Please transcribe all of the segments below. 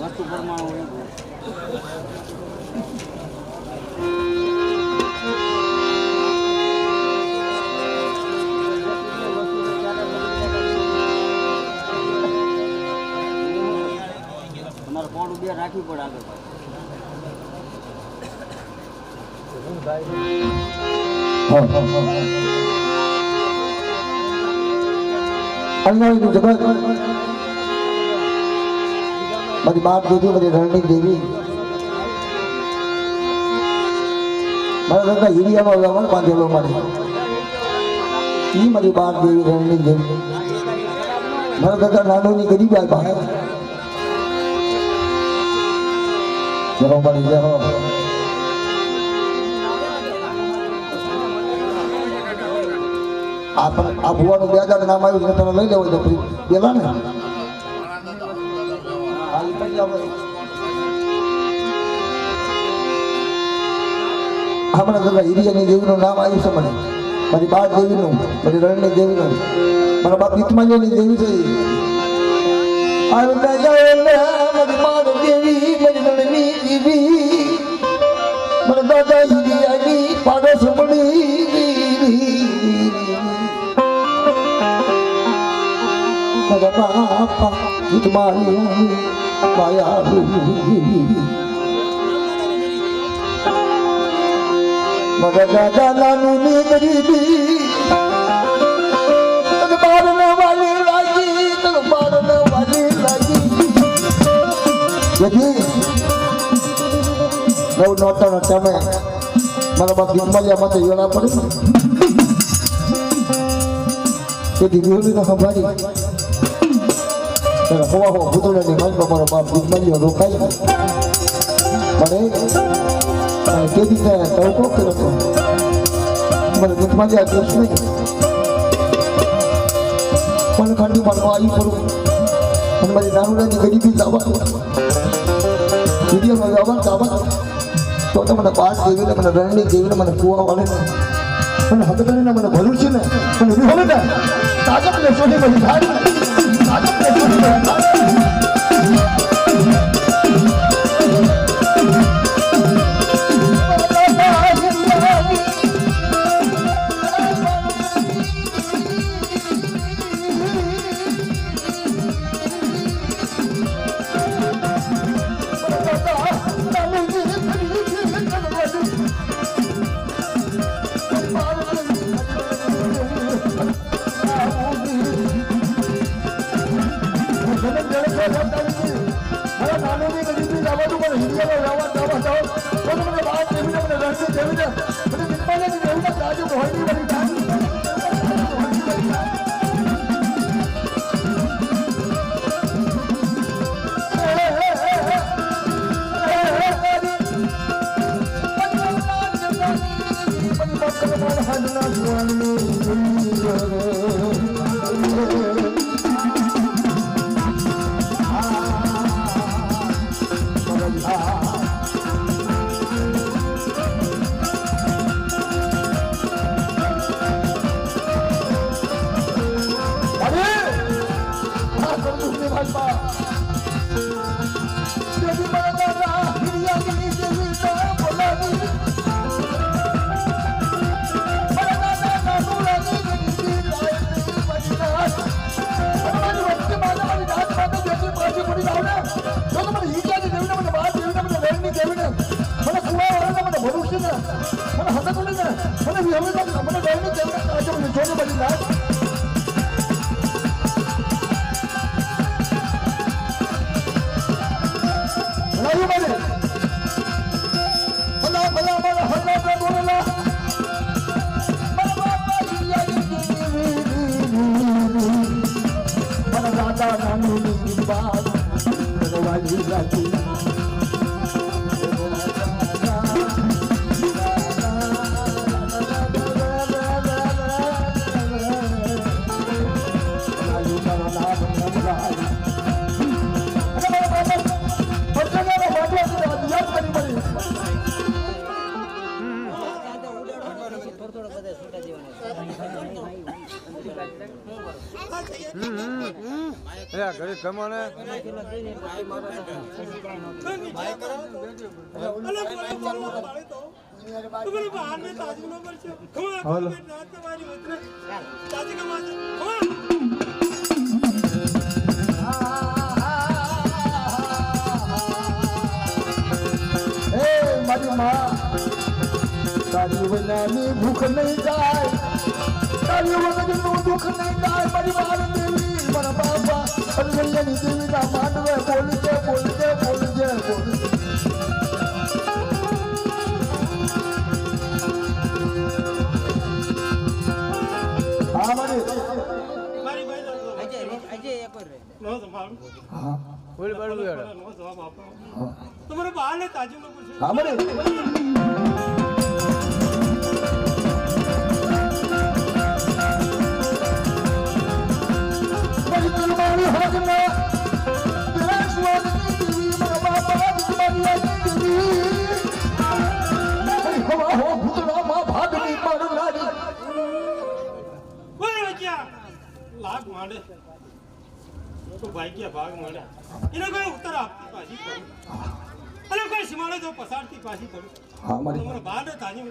વસ્તુ પરમાણુ તમારે કોણ બે રાખવી પડે આગળ અન્યાયનું જગત મારી બાપ દેવી મારી રણની દેવી મારા દાદા હિરિયાનો રમણ બાંધેલો મારે એ મારી બાપ દેવી રણની દેવી મારા દાદા નાનોની ગરીબ ભાઈ જહો મારી જહો આ ભુવાનું 2000 નામ આવ્યું છે તમે લઈ લેવો તો પેલા ને હમણાં દાદા હિરિયાની દેવીનું નામ આવ્યું છે મને મારી બાળ દેવીનું મારી રણની દેવીનું મારા બાપ ગીતમાલ્યની દેવી છે મારી બાળ દેવી મારી રણની દેવી મારા દાદા હિરિયાની પાડોશ મળી Bapak Hikmahnya Bayar Magagalan ini beribi Terbarna wali lagi Terbarna wali lagi Jadi Kau nota-nota Malah bagi Hikmahnya mata Yola pada Jadi dulu nak kembali Huwa betul ni main bapak bapak Hikmahnya rokai. Mana? Jadi saya tahu kok kenapa. Mana Hikmahnya terus ni. Mana kandi mana ayu perlu. Mana mana naru lagi geribi jawab. Jadi orang jawab. Kau tu mana pas dewi ni mana rani dewi ni mana kuah wala ni. Mana hati kali ni mana baluci ni. Mana ni wala dah. Tajam ni soni mana hari. Tajam ni soni mana hari. ઘરે જમાને મારી માં તારી વિનાની ભૂખ નહીં જાય, તારી વગરનું દુઃખ નહીં જાય. મારી માર દેવી મારા બાપા અરવલ્યાની દેવીના માંડવે બોલજે બોલજે બોલજે બોલજે. હા મારી હા બોલ બોલ તમારે બહાર ને તાજું નું પૂછ્યું. હા મારી લાગ માંડે તો ભાગ્યા ભાગ માંડે એને કોઈ ઉત્તર આપતી પાછી કરું અને કોઈ સીમાડે તો પસારતી પાછી કરું. હા મારી તમારે બહાર ને તાજી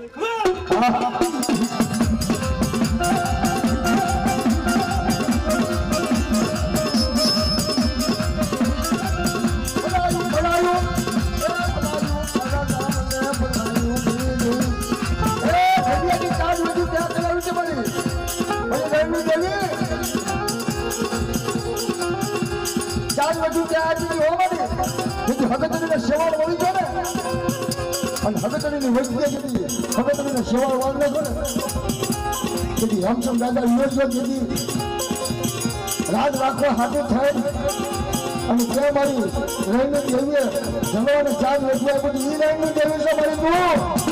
સેવાળ વળી છે ને અને હગતડીની વૈદ્ય કીધી હગતડીને સેવાળ વાળને છે ને કીધી હમસમ દાદા યોગ્ય કીધી રાજ રાખવા હાથે થાય અને ત્યાં મારી રહીને દેવીએ જમવાને ચાર વેચવા બધી એ રહીને દેવી છે મારી તું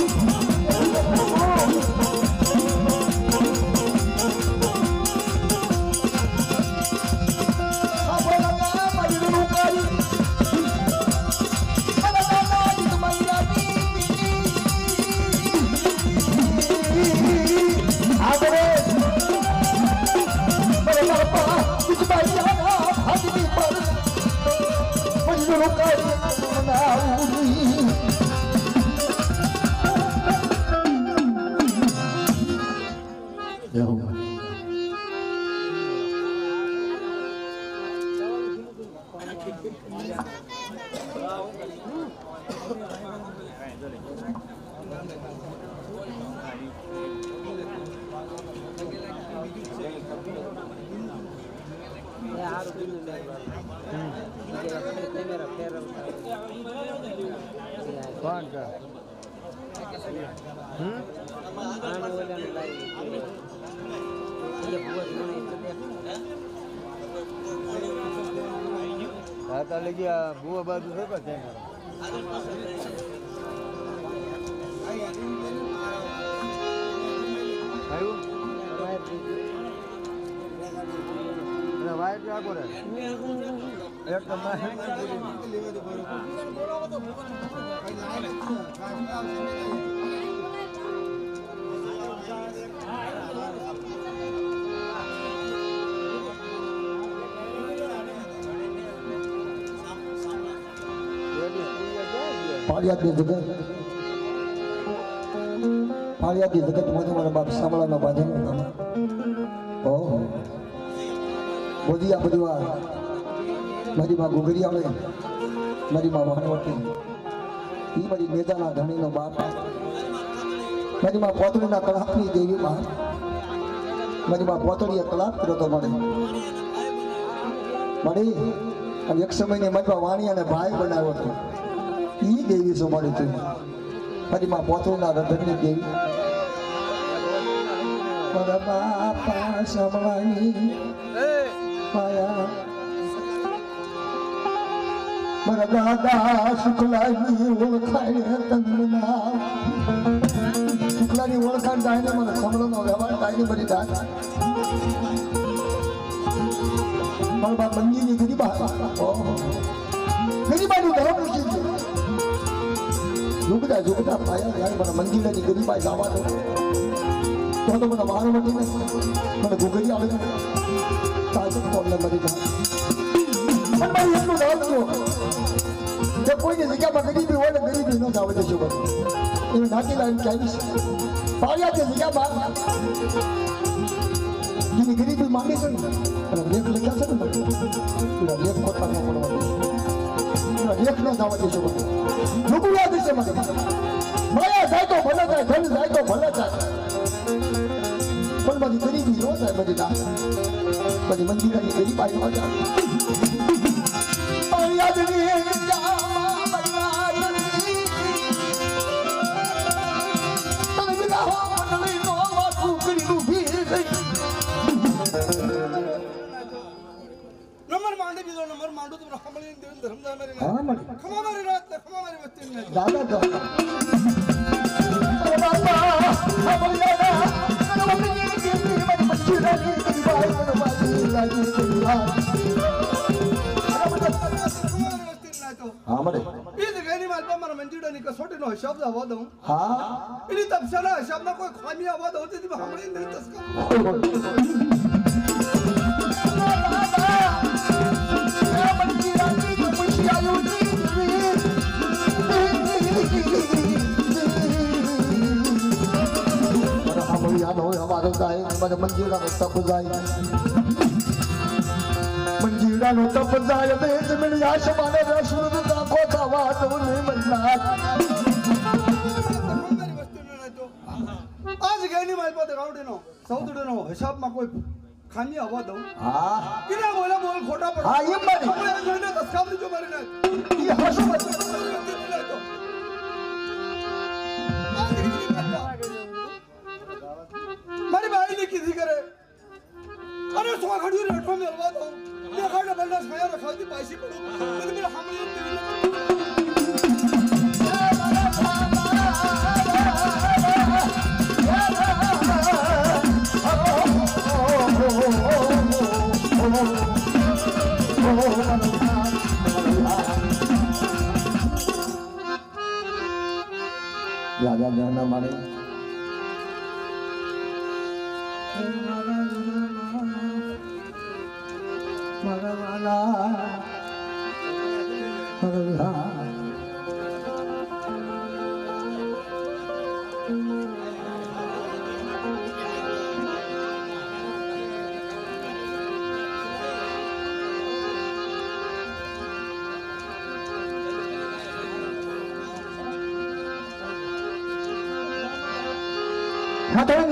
કોણ કા રાતા લગી આ બુવા બાજુ છે કે આવ્યું વાય ક્યાં કરે એક પાળિયાદની જગત પાળિયાદની જગતમાંથી મારા બાપ સાંભળાના બાંધે ઓહો બધી આ બધી વાર મારી માં ગુગરી આવે મારી માં વાણવટી એ મારી મેદાના ધણીનો બાપ મારી માં પોતળીના કલાકની દેવી માં મારી માં પોતળીએ કલાક કર્યો તો મળે મળી અને એક સમયની મારી વાણી અને ભાઈ બનાવ્યો હતો એ દેવી શું મળી તું મારી માં પોતળીના રધનની દેવી મારા બાપા સાંભળવાની માયા મારા દાદા શુક્લાની ઓળખાય તંગના શુક્લાની ઓળખાણ થાય ને મને સાંભળવાનો વ્યવહાર થાય ને બધી દાદા મારા બાપ મંજીની ગરીબા ગરીબાનું ધર્મ પૂછી છે ઝુકતા ઝુકતા પાયા ત્યારે મને મંજીલાની ગરીબા જવા દો તો મને મારો મને ગુગરી આવે તાજે કોને મરી જાય પણ મારી એટલું ધાવજો કે કોઈની જગ્યામાં ગરીબી હોય ને ગરીબી ન જાવ દેશો બધું એ નાટી લાઈન ચાલી છે પાડ્યા તે જગ્યામાં જેની ગરીબી માંડી છે ને અને લેખ લખ્યા છે ને એના લેખ ખોટા ન પડવા દેશો એના લેખ ન જવા દેશો બધું લોકો યાદ છે મને માયા જાય તો ભલે જાય ધન જાય તો ભલે જાય પણ બધી ગરીબી ન થાય બધી ના બધી મંદિરની ગરીબ આવી ન જાય नंबर मांडे भी दो नंबर मांडो तो हमले धर्मदार मेरे हाँ मत खमा मारे रात खमा मारे बत्ती में दादा का अरे बाबा हम यादा नवमी की मत बच्ची रानी की बाई बनवाई लागी दुनिया खमा मारे बत्ती में तो हाँ मरे ये तो कहनी मालपा मारा मंजूड़ा नहीं कसोटे नो हिसाब से आवाज दूं हाँ इन्हीं तब से ना हिसाब ना कोई खामी आवाज होती थी हमले नहीं तस्का याद हो हमारो जाए मन मंजीरा नो तप जाए मंजीरा नो तप जाए बेज में याश माने रसूल दा को खावा तो नहीं मरना आज कहनी मालपा तो राउंड नो सौदड़े नो हिसाब में कोई खामी आवाज दूं हाँ किना बोला बोल खोटा पड़ा हाँ ये मारे हमले नहीं तस्का जो मारे ना ये हसो मत मारी भाई ने किसी करे अरे सुहा खड़ी रेटो में हलवा दो ये खाना बंदा छाया रखा थी पैसे पड़ो तो मेरा हमले राजा जाना मारे मरवाना मरवा हाँ तो ये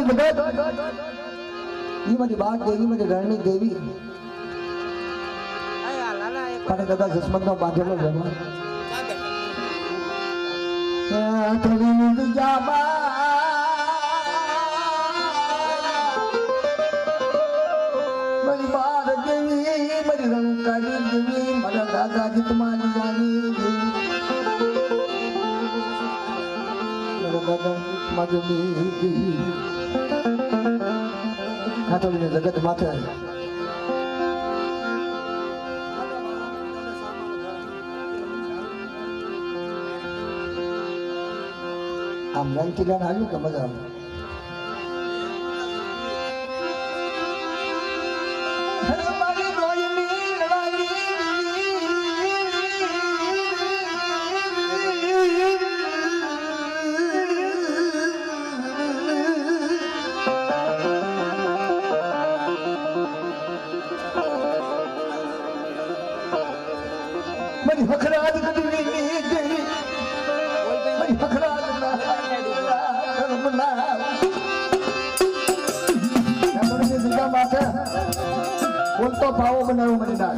मेरी बात देवी मेरी रणनी देवी पर दादा जसमत नो बांधेलो जमा थोड़ी नींद जावा मेरी बात देवी मेरी रणकारी देवी मेरा दादा जी तुम्हारी जानी देवी मेरा दादा मजनी देवी हाँ तो जगत माथे આમ રંગથી લઈને આવ્યું કે મજા આવે મારી હખરાજ કદી દેવી મારી હખરાજ બોલતો ભાવો બનાવ્યો મને ના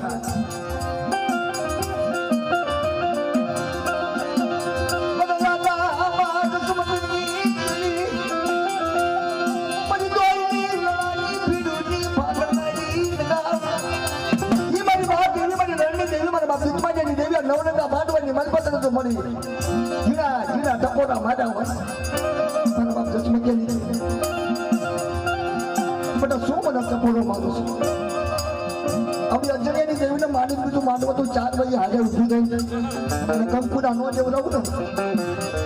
નવનગા ભાડવાની મનપસંદ તો મળી જીરા જીરા ટકોરા માડા હોય મારા બાપ જસમકેલી બેટા શું મને ટકોરો મારું છું હવે અંજલિયાની દેવીને માની બીજું માનવું તો 4 વાગે હાજર ઉઠી ગઈ અને કંકુના નો જેવું રહું ને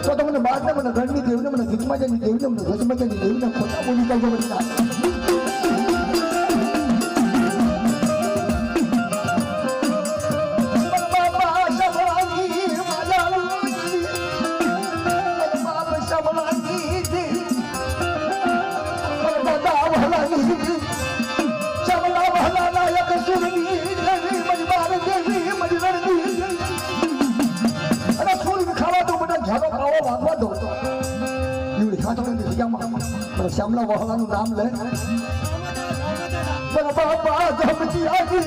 તો તમને બાદને મને ઘરની દેવીને મને ગીતમાજાની દેવીને મને જસમકેલી દેવીને ખોટા બોલી કાઢે બધી ઈવડી ખાતોની જગ્યામાં મારા શ્યામલા વહાલાનું નામ લે મારા બાપા ધમતી આવી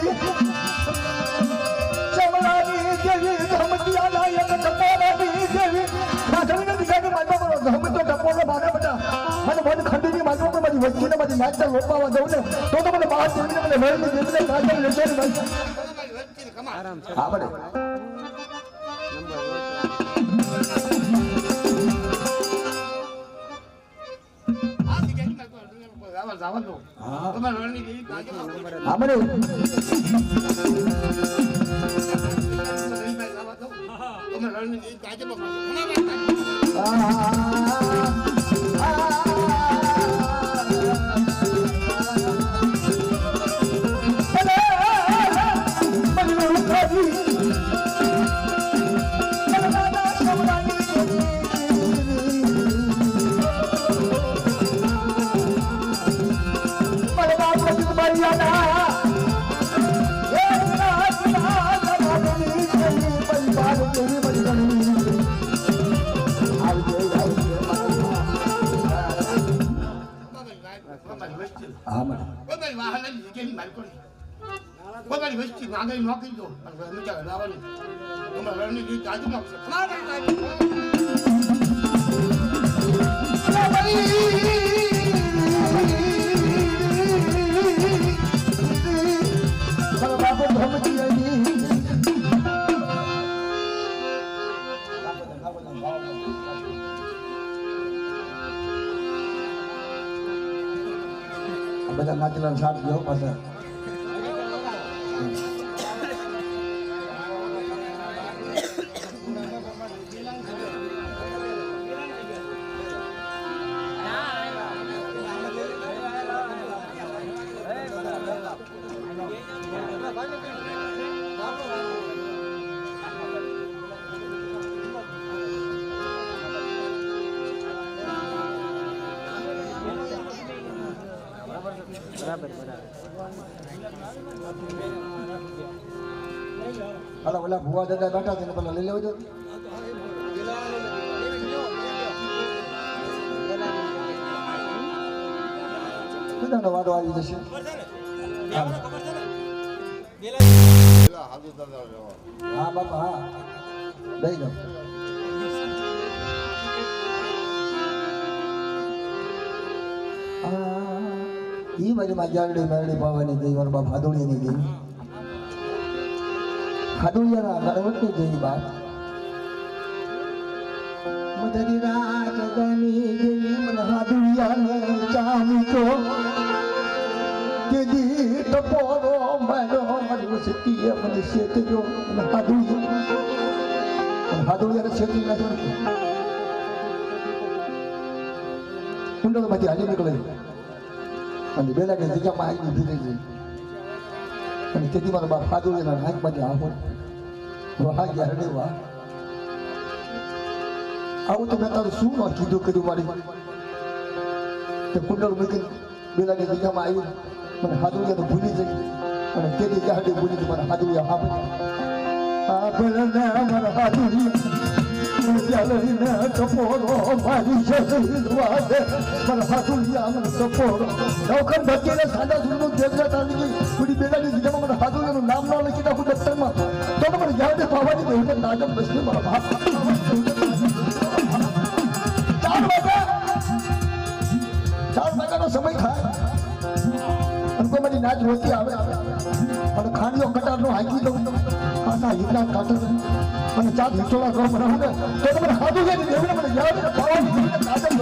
શ્યામલાની દેવી ધમતી આલાયક ટપોરાની દેવી ખાતોની જગ્યાએ મારા બાપા ધમતો ટપોરો મારે બેટા મને મન ખંડીની મારી ઉપર મારી વચ્ચેને મારી નાચતા લોપાવા દઉં ને તો મને બહાર દેવીને મને વેળની દેવીને કાઢી લેશે ને ભાઈ હા બડે બધા નાચેલા સાથ ગયો પાછા ઓલા ભુવા દાદા બેઠા છે ને પેલા લઈ લેવો છો બધાનો વારો આવી જશે હા બાપા હા દઈ દો ઈ મારી માં જાગડી મેરડી પાવાની ગઈ મારા બાપ હાદોળીની ગઈ ખાડુલિયાના ગણવટની દેવી બાપ મધરી રાત ગની દેવી મન હાડુલિયાને ચામી તો કેદી ટપોરો મારો મન સતીએ મન શેતજો મન હાડુલિયાને શેતી નથી કુંડળમાંથી હાલી નીકળે અને બેલા કે જગ્યામાં આવી દીધી ગઈ અને તેથી મારા બાપ હાડુલિયાના હાથમાંથી આવો વાહ યાર વાહ આવું તો મેં તારું શું ન કીધું કર્યું મારી તે કુંડળ મૂકી બેલાની જગ્યામાં આવી મને હાદુડિયા તો ભૂલી જઈ અને તેની જાડી ભૂલી ગઈ મને હાદુડિયા મારા હાદુડિયા ટપોરો મારી મને હાદુડિયા મને ટપોરો નવખર ભજીને સાદા સુરનું દેવજા તારી ગઈ પૂરી બેલાની જગ્યામાં મને હાદુડિયાનું નામ ન લખી નાખું દફતરમાં તો મને યાદ પાવાની દેવું ને નાગમ બસને મારા બાપ 4 વાગ્યાનો સમય થાય અને કોઈ મારી નાચ રોતી આવે અને ખાંડીઓ કટારનો હાંકી દઉં આના હિંગના કાઢું અને ચાર હિંચોળા કરો બનાવું ને તો મને હાથું જાય ને મને યાદ પાવાની નાગમ